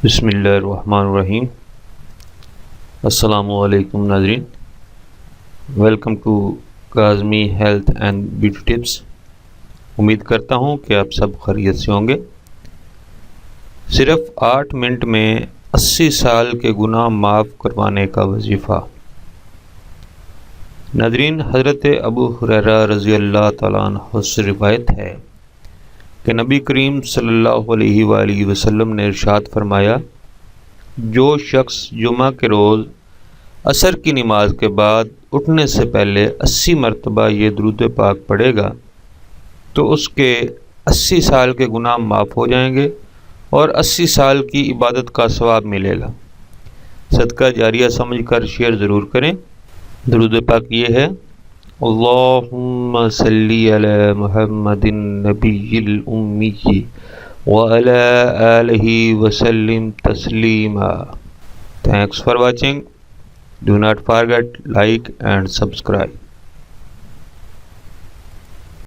بسم اللہ الرحمن الرحیم۔ السلام علیکم ناظرین، welcome to Kazmi health and beauty tips. امید کرتا ہوں کہ آپ سب خیریت سے ہوں گے۔ صرف 8 منٹ میں 80 سال کے گناہ معاف کروانے کا وظیفہ۔ ناظرین، حضرت ابو ہریرہ رضی اللہ تعالیٰ عنہ سے روایت ہے کہ نبی کریم صلی اللہ علیہ وآلہ وسلم نے ارشاد فرمایا، جو شخص جمعہ کے روز عصر کی نماز کے بعد اٹھنے سے پہلے 80 مرتبہ یہ درود پاک پڑھے گا تو اس کے 80 سال کے گناہ معاف ہو جائیں گے اور 80 سال کی عبادت کا ثواب ملے گا۔ صدقہ جاریہ سمجھ کر شیئر ضرور کریں۔ درود پاک یہ ہے: اللہم صلی علی محمد النبی الامی وعلی آلہ وسلم تسلیما۔ Thanks for watching. Do not forget like and subscribe.